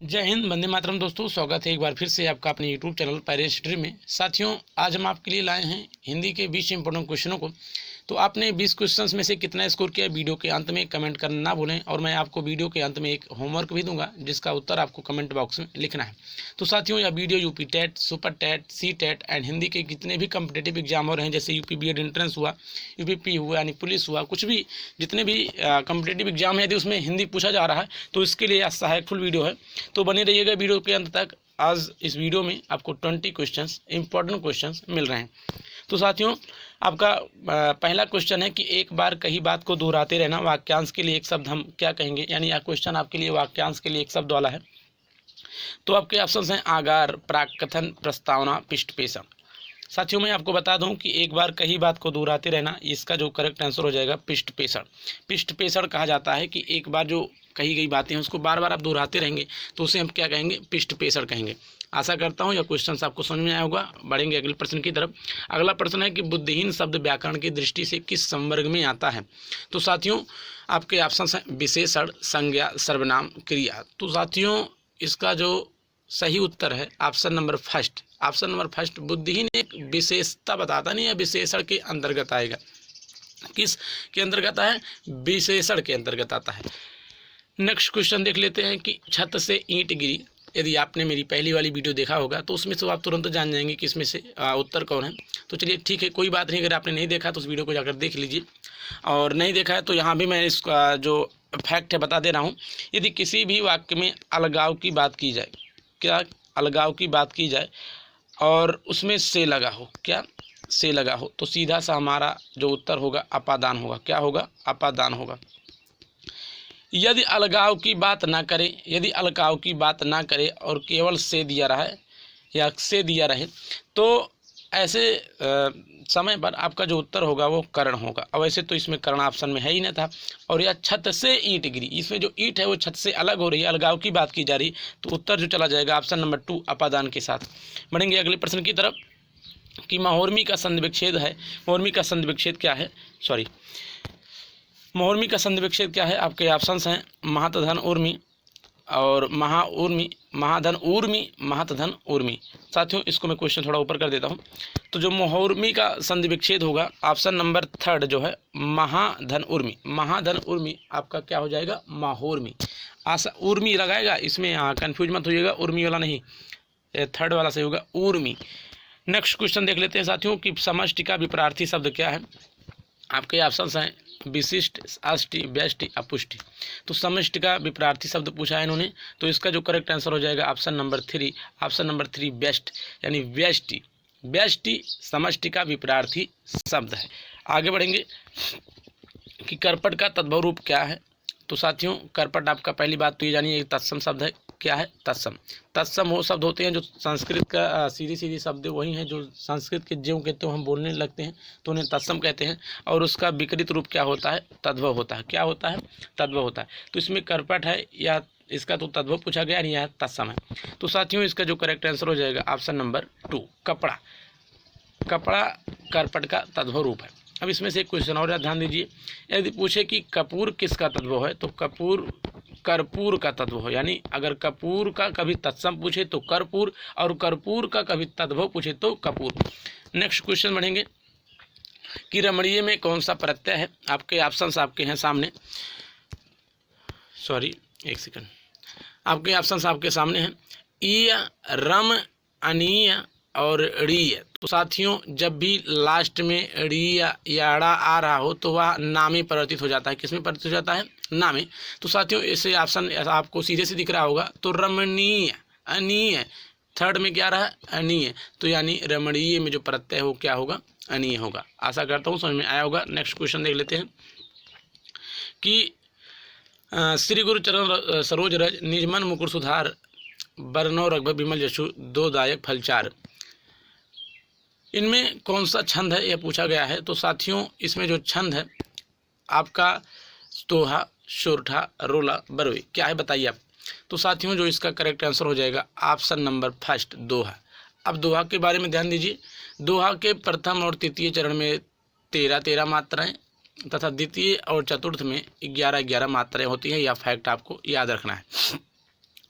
जय हिंद, वंदे मातरम। दोस्तों, स्वागत है एक बार फिर से आपका अपने यूट्यूब चैनल पायरेट हिस्ट्री में। साथियों, आज हम आपके लिए लाए हैं हिंदी के 20 इंपॉर्टेंट क्वेश्चनों को। तो आपने 20 क्वेश्चंस में से कितना स्कोर किया, वीडियो के अंत में कमेंट करना ना भूलें। और मैं आपको वीडियो के अंत में एक होमवर्क भी दूंगा जिसका उत्तर आपको कमेंट बॉक्स में लिखना है। तो साथियों, यह video UP TET, super TET, C TET and Hindi के जितने भी कम्पिटेटिव एग्जाम हो रहे हैं, जैसे यूपी बीएड एंट्रेंस हुआ, यूपीपी हुआ यानी पुलिस हुआ, कुछ भी जितने भी कम्पिटेटिव एग्जाम है यदि उसमें हिंदी पूछा जा रहा है तो इसके लिए सहायकफुल वीडियो है। तो बने रहिएगा वीडियो के अंत तक। आज इस वीडियो में आपको 20 क्वेश्चंस, इंपॉर्टेंट क्वेश्चंस मिल रहे हैं। तो साथियों, आपका पहला क्वेश्चन है कि एक बार कही बात को दोहराते रहना, वाक्यांश के लिए एक शब्द हम क्या कहेंगे। यानी यह क्वेश्चन आपके लिए वाक्यांश के लिए एक शब्द वाला है। तो आपके ऑप्शंस हैं आगार, प्राक्कथन, प्रस्तावना, पृष्ठपेषण। साथियों, मैं आपको बता दूं कि एक बार कही बात को दोहराते रहना, इसका जो करेक्ट आंसर हो जाएगा पृष्ठपेषण। पृष्ठपेषण कहा जाता है कि एक बार जो कही गई बातें हैं उसको बार बार आप दोहराते रहेंगे तो उसे हम क्या कहेंगे, पृष्ठपेषण कहेंगे। आशा करता हूं यह क्वेश्चन आपको समझ में आया होगा। बढ़ेंगे अगले प्रश्न की तरफ। अगला प्रश्न है कि बुद्धिहीन शब्द व्याकरण की दृष्टि से किस संवर्ग में आता है। तो साथियों, आपके ऑप्शन हैं विशेषण, संज्ञा, सर्वनाम, क्रिया। तो साथियों, इसका जो सही उत्तर है option number first. Option number first, बुद्धिहीन एक विशेषता बताता नहीं है, विशेषण के अंतर्गत आएगा। किस के अंतर्गत है? विशेषण के अंतर्गत आता है। नेक्स्ट क्वेश्चन देख लेते हैं कि छत से ईंट गिरी। यदि आपने मेरी पहली वाली वीडियो देखा होगा तो उसमें से आप तुरंत जान जाएंगे कि इसमें से उत्तर कौन है। तो चलिए ठीक है, कोई बात नहीं। अगर आपने नहीं देखा तो उस वीडियो को जाकर देख लीजिए, और नहीं देखा है तो यहाँ भी मैं इसका जो फैक्ट है बता दे रहा हूँ। यदि किसी भी वाक्य में अलगाव की बात की जाए, क्या अलगाव की बात की जाए और उसमें से लगा हो, क्या से लगा हो, तो सीधा सा हमारा जो उत्तर होगा अपादान होगा। क्या होगा? अपादान होगा। यदि अलगाव की बात ना करे, यदि अलगाव की बात ना करे और केवल से दिया रहा है या से दिया रहे तो ऐसे समय पर आपका जो उत्तर होगा वो कर्ण होगा। अब वैसे तो इसमें कर्ण ऑप्शन में है ही ना था। और यह छत से ईंट गिरी, इसमें जो ईंट है वो छत से अलग हो रही है, अलगाव की बात की जा रही, तो उत्तर जो चला जाएगा ऑप्शन नंबर 2 अपादान के साथ। बढ़ेंगे अगले प्रश्न की तरफ कि महोर्मी का संधि विच्छेद है। महोर्मी का संधि विच्छेद क्या है? महोर्मी का संधि विच्छेद क्या है? आपके ऑप्शंस हैं महातधन ऊर्मी और महाऊर्मी, महाधन ऊर्मी, महातधन ऊर्मी। साथियों, इसको मैं क्वेश्चन थोड़ा ऊपर कर देता हूं। तो जो महोर्मी का संधि विच्छेद होगा ऑप्शन नंबर 3 जो है महाधन ऊर्मी। महाधन ऊर्मी आपका क्या हो जाएगा? महोर्मी। आशा ऊर्मी लगाएगा, इसमें कंफ्यूज मत होइएगा, ऊर्मी वाला नहीं, थर्ड वाला सही होगा, ऊर्मी। नेक्स्ट क्वेश्चन देख लेते हैं साथियों कि समष्टि का विपरार्थी शब्द क्या है। आपके ऑप्शंस हैं विशिष्ट, अष्टि, व्यष्टि, अपुष्टि। तो समष्टि का विपरार्थी शब्द पूछा है इन्होंने, तो इसका जो करेक्ट आंसर हो जाएगा option number 3। Option number 3 best, यानी व्यष्टि। व्यष्टि समष्टि का विपरार्थी शब्द है। आगे बढ़ेंगे कि करपट का तद्भव रूप क्या है। तो साथियों, करपट आपका पहली बात तो ये जानिए तत्सम शब्द है। क्या है? तत्सम। तत्सम वो शब्द होते हैं जो संस्कृत का सीधी सीधी शब्द वही हैं जो संस्कृत के ज्यों कहते हो हम बोलने लगते हैं तो उन्हें तत्सम कहते हैं। और उसका विकृत रूप क्या होता है? तद्भव होता है। क्या होता है? तद्भव होता है। तो इसमें करपट है या इसका तो तद्भव पूछा गया, यह तत्सम है। तो साथियों, इसका जो करेक्ट आंसर हो जाएगा ऑप्शन नंबर 2 कपड़ा। कपड़ा करपट का तद्भव रूप है। अब इसमें से एक क्वेश्चन और ध्यान दीजिए। यदि पूछे कि कपूर किसका तद्भव है, तो कपूर कर्पूर का तद्भव हो। यानी अगर कपूर का कभी तत्सम पूछे तो कर्पूर, और कर्पूर का कभी तद्भव पूछे तो कपूर। नेक्स्ट क्वेश्चन बढ़ेंगे कि रमणीय में कौन सा प्रत्यय है। आपके ऑप्शंस आपके हैं सामने, एक सेकंड, आपके ऑप्शंस आपके सामने हैं ईय, रम, अनीय और रीय। तो साथियों, जब भी लास्ट में रीय या ड़ा आ रहा हो तो वह नामे परिवर्तित हो जाता है। किसमें परिवर्तित हो जाता है? नामे। तो साथियों, इसे ऑप्शन आपको सीधे से दिख रहा होगा, तो रमणीय, अनीय। थर्ड में क्या रहा? अनीय। तो यानी रमणीय में जो प्रत्यय हो क्या होगा? अनीय होगा। आशा करता हूँ समझ में आया होगा। नेक्स्ट क्वेश्चन देख लेते हैं कि श्री गुरु चरण सरोज रज, निजमन मुकुर सुधार, बरनौ रघुबर विमल जशु, दो दायक फल चार। इनमें कौन सा छंद है यह पूछा गया है। तो साथियों, इसमें जो छंद है आपका दोहा, शोरठा, रोला, बरवे, क्या है बताइए आप। तो साथियों, जो इसका करेक्ट आंसर हो जाएगा ऑप्शन नंबर फर्स्ट दोहा। अब दोहा के बारे में ध्यान दीजिए। दोहा के प्रथम और तृतीय चरण में 13 मात्राएं तथा द्वितीय और चतुर्थ में 11 मात्राएं होती हैं। यह फैक्ट आपको याद रखना है।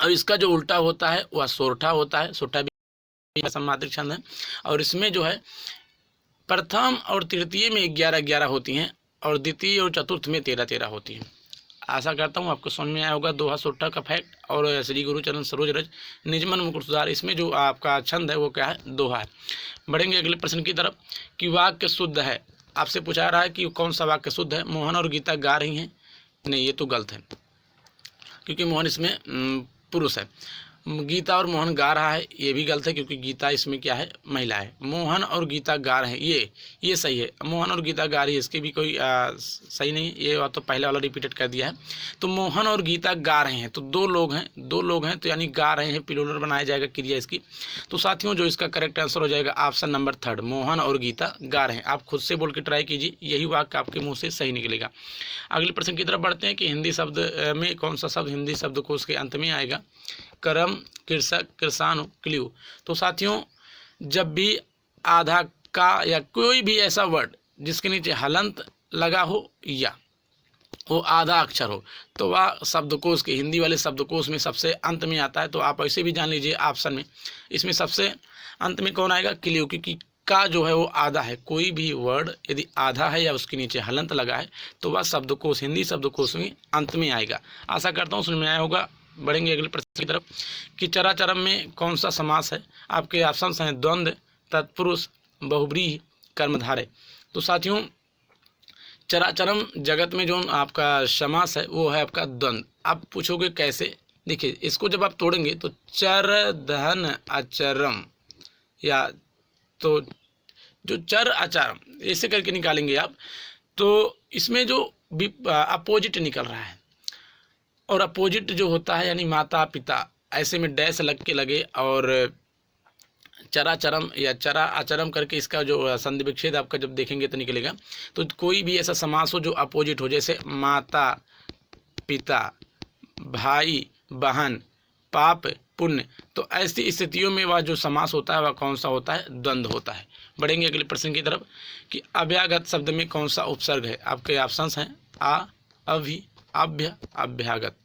अब इसका जो उल्टा होता है वह सोरठा होता है। सोरठा भी समात्रिक छंद है और इसमें जो है प्रथम और तृतीय में 11-11 होती हैं और द्वितीय और चतुर्थ में 13-13 होती हैं। आशा करता हूँ आपको समझ में आया होगा दोहा सोरठा का फैक्ट। और श्री गुरुचरण सरोज रज निजमन मुकुट सुधार, इसमें जो आपका छंद है वो क्या है, दोहा है। बढ़ेंगे अगले प्रश्न की तरफ कि वाक्य शुद्ध है। आपसे पूछा रहा है कि कौन सा वाक्य शुद्ध है। मोहन और गीता गा रही हैं, नहीं ये तो गलत है क्योंकि मोहन इसमें पुरुष है। गीता और मोहन गा रहा है, ये भी गलत है क्योंकि गीता इसमें क्या है, महिला है। मोहन और गीता गा रहे हैं, ये सही है। मोहन और गीता गा रही है, इसकी भी कोई सही नहीं है, ये तो पहले वाला रिपीटेड कर दिया है। तो मोहन और गीता गा रहे हैं, तो दो लोग हैं तो यानी गा रहे हैं, प्लूरल बनाया जाएगा क्रिया इसकी। तो साथियों जो इसका करेक्ट आंसर हो जाएगा ऑप्शन नंबर 3, मोहन और गीता गा रहे हैं। आप खुद से बोल के ट्राई कीजिए, यही वाक्य आपके मुँह से सही निकलेगा। अगले प्रश्न की तरफ बढ़ते हैं कि हिंदी शब्द में कौन सा शब्द हिंदी शब्दकोश के अंत में आएगा। करम, कृषक, किसानु, क्ल्यू। तो साथियों जब भी आधा का या कोई भी ऐसा वर्ड जिसके नीचे हलंत लगा हो या वो आधा अक्षर हो तो वह शब्दकोश के हिंदी वाले शब्दकोश में सबसे अंत में आता है। तो आप ऐसे भी जान लीजिए ऑप्शन में इसमें सबसे अंत में कौन आएगा, क्ल्यू, क्योंकि का जो है वो आधा है। कोई भी वर्ड यदि आधा है या उसके नीचे हलंत लगा है तो वह शब्दकोश हिंदी शब्दकोश में अंत में आएगा। आशा करता हूँ समझ में आया होगा। बढ़ेंगे अगले प्रश्न की तरफ कि चराचरम में कौन सा समास है। आपके ऑप्शन हैं द्वंद्व, तत्पुरुष, बहुव्रीहि, कर्मधारय। तो साथियों चराचरम जगत में जो आपका समास है वो है आपका द्वंद्व। आप पूछोगे कैसे, देखिए इसको जब आप तोड़ेंगे तो चर धन अचरम, या तो जो चर अचरम ऐसे करके निकालेंगे आप, तो इसमें जो अपोजिट निकल रहा है और अपोजिट जो होता है यानी माता पिता, ऐसे में डैश लग के लगे और चराचरम या चरा आचरम करके इसका जो संधि विच्छेद आपका जब देखेंगे तो निकलेगा। तो कोई भी ऐसा समास हो जो अपोजिट हो, जैसे माता पिता, भाई बहन, पाप पुण्य, तो ऐसी स्थितियों में वह जो समास होता है वह कौन सा होता है, द्वंद्व होता है। बढ़ेंगे अगले प्रश्न की तरफ कि अभ्यागत शब्द में कौन सा उपसर्ग है। आपके ऑप्शंस हैं आ, अभि, अभ्य, अभ्यागत।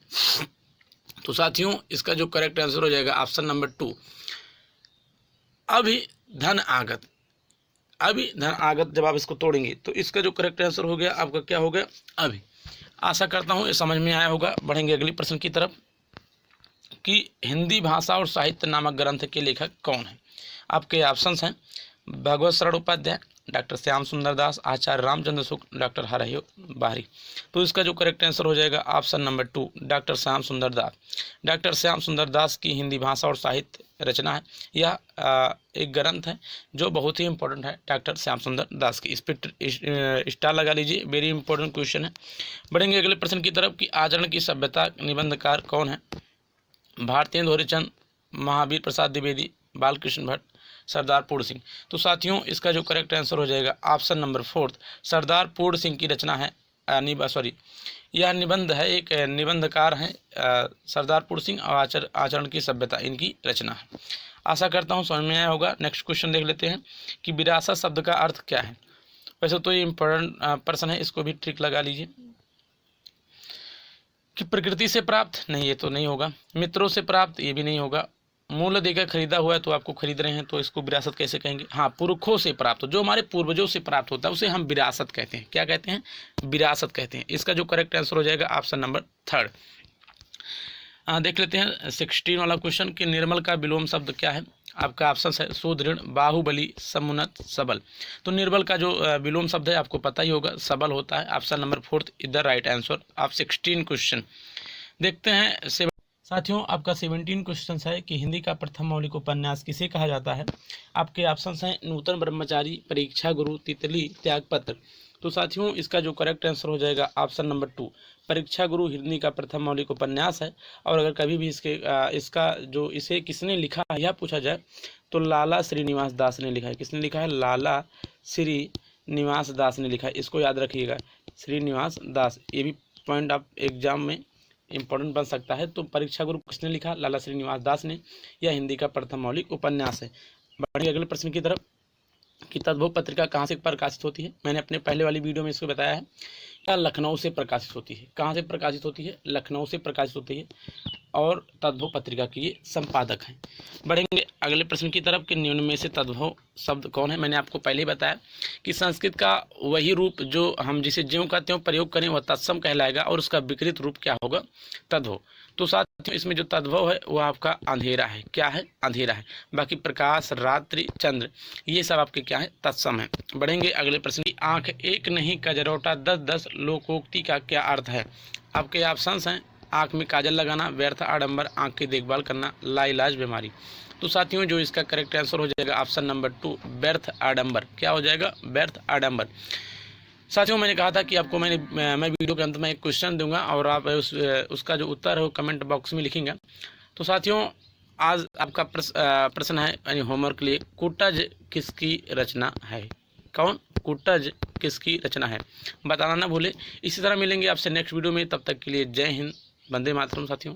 तो साथियों इसका जो करेक्ट आंसर हो जाएगा ऑप्शन नंबर 2, अभि धन आगत। अभि धन आगत जब आप इसको तोड़ेंगे तो इसका जो करेक्ट आंसर हो गया आपका क्या हो गया, अभि। आशा करता हूँ ये समझ में आया होगा। बढ़ेंगे अगले प्रश्न की तरफ कि हिंदी भाषा और साहित्य नामक ग्रंथ के लेखक कौन है। आपके ऑप्शंस हैं भगवत शरण उपाध्याय, डॉक्टर श्याम सुंदर दास, आचार्य रामचंद्र शुक्ल, डॉक्टर हरियो बाहरी। तो इसका जो करेक्ट आंसर हो जाएगा ऑप्शन नंबर 2, डॉक्टर श्याम सुंदर दास। डॉक्टर श्याम सुंदर दास की हिंदी भाषा और साहित्य रचना है। यह एक ग्रंथ है जो बहुत ही इंपॉर्टेंट है, डॉक्टर श्याम सुंदर दास की। इस पर स्टार लगा लीजिए, वेरी इंपॉर्टेंट क्वेश्चन है। बढ़ेंगे अगले प्रश्न की तरफ कि आचरण की सभ्यता निबंधकार कौन है। भारतेंदु हरिश्चंद्र, महावीर प्रसाद द्विवेदी, बालकृष्ण भट्ट, सरदार पूर्ण सिंह। तो साथियों इसका जो करेक्ट आंसर हो जाएगा ऑप्शन नंबर 4, सरदार पूर्ण सिंह की रचना है। यह निबंध है, एक निबंधकार हैं सरदार पूर्ण सिंह और आचरण की सभ्यता इनकी रचना है। आशा करता हूँ समझ में आया होगा। नेक्स्ट क्वेश्चन देख लेते हैं कि विरासत शब्द का अर्थ क्या है। वैसे तो ये इम्पोर्टेंट प्रश्न है, इसको भी ट्रिक लगा लीजिए। कि प्रकृति से प्राप्त, नहीं ये तो नहीं होगा। मित्रों से प्राप्त, ये भी नहीं होगा। मूल्य देकर खरीदा हुआ है तो आपको खरीद रहे हैं तो इसको विरासत कैसे कहेंगे। हाँ, पुरखों से प्राप्त, जो हमारे पूर्वजों से प्राप्त होता है उसे हम विरासत कहते हैं। क्या कहते हैं, विरासत कहते हैं। इसका जो करेक्ट आंसर हो जाएगा ऑप्शन नंबर 3। देख लेते हैं 16 वाला क्वेश्चन कि निर्मल का विलोम शब्द क्या है। आपका ऑप्शन है सुदृढ़, बाहुबली, समुन्नत, सबल। तो निर्बल का जो विलोम शब्द है आपको पता ही होगा, सबल होता है। Option number 4 is the right answer of 16 question. देखते हैं साथियों आपका 17 क्वेश्चन है कि हिंदी का प्रथम मौलिक उपन्यास किसे कहा जाता है। आपके ऑप्शन हैं नूतन ब्रह्मचारी, परीक्षा गुरु, तितली, त्यागपत्र। तो साथियों इसका जो करेक्ट आंसर हो जाएगा ऑप्शन नंबर 2, परीक्षा गुरु हिंदी का प्रथम मौलिक उपन्यास है। और अगर कभी भी इसका जो इसे किसने लिखा है यह पूछा जाए तो लाला श्रीनिवास दास ने लिखा है। किसने लिखा है, लाला श्रीनिवास दास ने लिखा है। इसको याद रखिएगा, श्रीनिवास दास। ये भी पॉइंट आप एग्जाम में इंपॉर्टेंट बन सकता है। तो परीक्षा गुरु किसने लिखा, लाला श्रीनिवास दास ने। यह हिंदी का प्रथम मौलिक उपन्यास है। बढ़िए अगले प्रश्न की तरफ कि तद्भव पत्रिका कहाँ से प्रकाशित होती है। मैंने अपने पहले वाली वीडियो में इसको बताया है, क्या लखनऊ से प्रकाशित होती है। कहाँ से प्रकाशित होती है? लखनऊ से प्रकाशित होती है और तद्भव पत्रिका के ये संपादक हैं। बढ़ेंगे अगले प्रश्न की तरफ कि निम्न में से तद्भव शब्द कौन है। मैंने आपको पहले ही बताया कि संस्कृत का वही रूप जो हम जिसे ज्यों का त्यों प्रयोग करें वह तत्सम कहलाएगा और उसका विकृत रूप क्या होगा? तद्भव। तो साथियों इसमें जो तद्भव है वह आपका अंधेरा है। क्या है? अंधेरा है। बाकी प्रकाश, रात्रि, चंद्र ये सब आपके क्या है? तत्सम है। बढ़ेंगे अगले प्रश्न की आंख एक नहीं कजरौटा 10-10 लोकोक्ति का क्या अर्थ है? आपके ऑप्शंस हैं आंख में काजल लगाना, व्यर्थ आडंबर, आंख की देखभाल करना, लाइलाज बीमारी। तो साथियों जो इसका करेक्ट आंसर हो जाएगा ऑप्शन नंबर 2 व्यर्थ आडंबर। क्या हो जाएगा? व्यर्थ आडंबर। साथियों मैंने कहा था कि आपको मैं वीडियो के अंत में एक क्वेश्चन दूंगा और आप उसका जो उत्तर है वो कमेंट बॉक्स में लिखेंगे। तो साथियों आज आपका प्रश्न है यानी होमवर्क के लिए, कुटज किसकी रचना है? कौन? कुटज किसकी रचना है? बताना ना भूले। इसी तरह मिलेंगे आपसे नेक्स्ट वीडियो में, तब तक के लिए जय हिंद, वंदे मातरम साथियों।